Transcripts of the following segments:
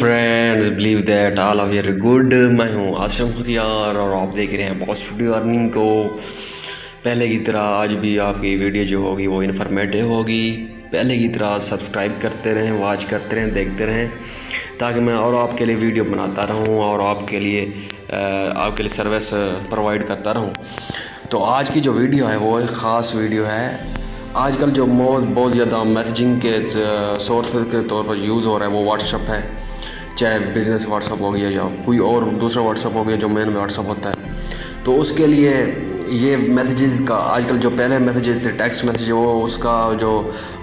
Friends, believe that all of your good. मैं हूं आसिम खुदियार और आप देख रहे हैं बॉस स्टूडियो अर्निंग को। पहले की तरह आज भी आपकी वीडियो जो होगी वो इन्फॉर्मेटिव होगी। पहले की तरह सब्सक्राइब करते रहें, वॉच करते रहें, देखते रहें, ताकि मैं और आपके लिए वीडियो बनाता रहूं और आपके लिए सर्विस प्रोवाइड करता रहूं। तो आज की जो वीडियो है वो एक ख़ास वीडियो है। आजकल जो बहुत ज़्यादा मैसेजिंग के सोर्स के तौर पर यूज़ हो रहा है वो व्हाट्सअप है। चाहे बिज़नेस व्हाट्सअप हो गया या कोई और दूसरा व्हाट्सअप हो गया जो मेन व्हाट्सअप होता है। तो उसके लिए ये मैसेजेस का आजकल जो पहले मैसेजेस थे, टेक्स्ट मैसेज, वो उसका जो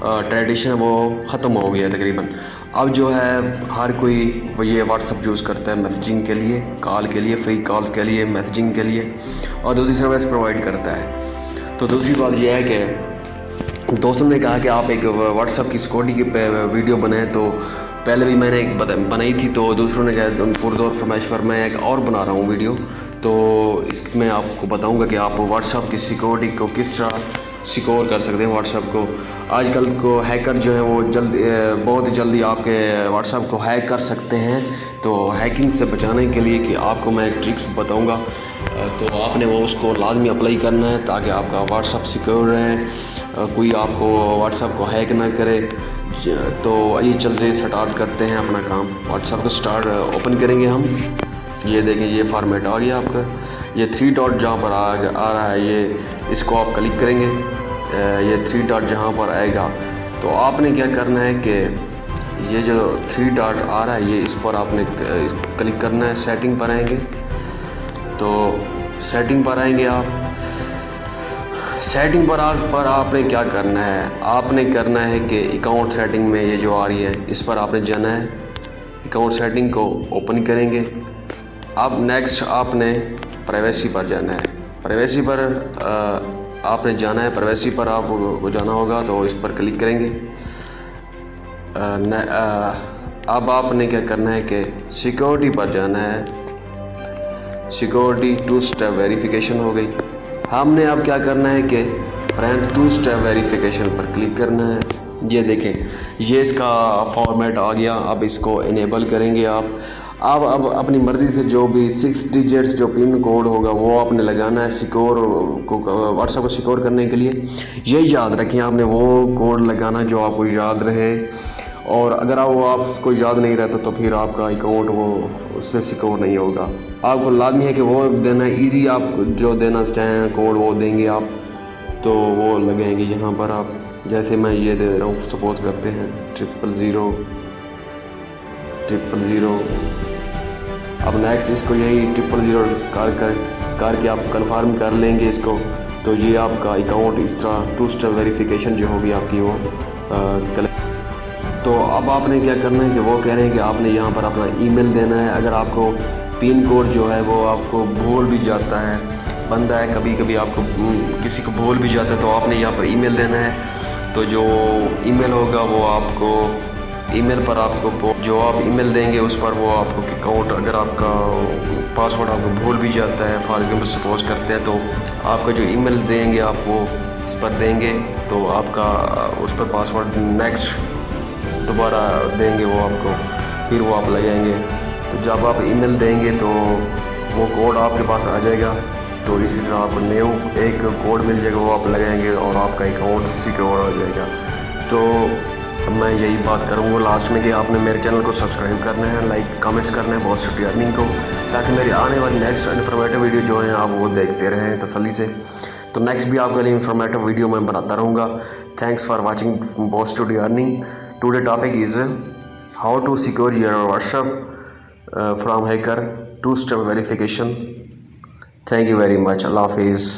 ट्रेडिशन है वो ख़त्म हो गया तकरीबन। अब जो है हर कोई ये व्हाट्सअप यूज़ करता है मैसेजिंग के लिए, कॉल के लिए, फ्री कॉल्स के लिए, मैसेजिंग के लिए, और दूसरी सर्विस प्रोवाइड करता है। तो दूसरी बात यह है कि दोस्तों ने कहा कि आप एक व्हाट्सअप की सिक्योरिटी की वीडियो बनाएं। तो पहले भी मैंने एक बनाई थी, तो दूसरों ने कहा पुरजोर फरमाइश पर मैं एक और बना रहा हूँ वीडियो। तो इसमें आपको बताऊंगा कि आप व्हाट्सअप की सिक्योरिटी को किस तरह सिक्योर कर सकते हैं। व्हाट्सअप को आजकल को हैकर जो है वो बहुत जल्दी आपके व्हाट्सअप को हैक कर सकते हैं। तो हैकिंग से बचाने के लिए कि आपको मैं एक ट्रिक्स बताऊँगा, तो आपने वो उसको लाजमी अप्लाई करना है ताकि आपका व्हाट्सअप सिक्योर रहे, कोई आपको व्हाट्सअप को हैक ना करे। तो ये चलते स्टार्ट करते हैं अपना काम। व्हाट्सअप को ओपन करेंगे हम। ये देखें, ये फॉर्मेट आ गया आपका। ये 3 डॉट जहाँ पर आ रहा है, ये इसको आप क्लिक करेंगे। ये 3 डॉट जहाँ पर आएगा तो आपने क्या करना है कि ये जो 3 डॉट आ रहा है, ये इस पर आपने क्लिक करना है। सेटिंग पर आएंगे, तो सेटिंग पर आएंगे आप। सेटिंग पर आपने क्या करना है, आपने करना है कि अकाउंट सेटिंग में ये जो आ रही है इस पर आपने जाना है। अकाउंट सेटिंग को ओपन करेंगे। अब नेक्स्ट आपने प्राइवेसी पर जाना है। प्राइवेसी पर आपने जाना है, प्राइवेसी पर आपको जाना होगा, तो इस पर क्लिक करेंगे। अब आपने क्या करना है कि सिक्योरिटी पर जाना है। सिक्योरिटी 2 स्टेप वेरिफिकेशन हो गई। हमने अब क्या करना है कि फ्रेंड 2 स्टेप वेरिफिकेशन पर क्लिक करना है। ये देखें, ये इसका फॉर्मेट आ गया। अब इसको इनेबल करेंगे आप। अब अपनी मर्ज़ी से जो भी 6 डिजिट्स जो पिन कोड होगा वो आपने लगाना है सिक्योर को, व्हाट्सएप को सिक्योर करने के लिए। ये याद रखें, आपने वो कोड लगाना जो आपको याद रहे, और अगर आपको याद नहीं रहता तो फिर आपका अकाउंट वो उससे सिक्योर नहीं होगा। आपको लाजमी है कि वो देना ईजी, आप जो देना चाहें कोड वो देंगे आप। तो वो लगेंगे यहाँ पर आप, जैसे मैं ये दे रहा हूँ, सपोज करते हैं 00000। अब नेक्स्ट इसको यही 000 करके आप कंफर्म कर लेंगे इसको। तो ये आपका अकाउंट इस तरह 2 स्टेप वेरिफिकेशन जो होगी आपकी वो तो अब आपने क्या करना है कि वो कह रहे हैं कि आपने यहाँ पर अपना ईमेल देना है। अगर आपको पिन कोड जो है वो आपको भूल भी जाता है, बंदा है कभी कभी आपको किसी को भूल भी जाता है, तो आपने यहाँ पर ईमेल देना है। तो जो ईमेल होगा वो आपको ईमेल पर आपको जो आप ईमेल देंगे उस पर वो आपको अकाउंट, अगर आपका पासवर्ड आपको भूल भी जाता है, फॉर एग्जाम्पल सपोज करते हैं, तो आपका जो ईमेल देंगे आप वो इस पर देंगे, तो आपका उस पर पासवर्ड नेक्स्ट दोबारा देंगे वो आपको, फिर वो आप लगाएंगे। तो जब आप ईमेल देंगे तो वो कोड आपके पास आ जाएगा। तो इसी तरह आप न्यू एक कोड मिल जाएगा, वो आप लगाएंगे और आपका अकाउंट सिक्योर हो जाएगा। तो मैं यही बात करूँगा लास्ट में कि आपने मेरे चैनल को सब्सक्राइब करना है, लाइक कमेंट्स करना है बहुत स्टूडियो अर्निंग को, ताकि मेरी आने वाली नेक्स्ट इन्फॉर्मेटिव वीडियो जो है आप वो देखते रहें तसल्ली से। तो नेक्स्ट भी आपके लिए इन्फॉर्मेटिव वीडियो मैं बनाता रहूँगा। Thanks for watching boss studio earning. Today topic is how to secure your WhatsApp from hacker, 2 step verification. Thank you very much. Allah Hafiz.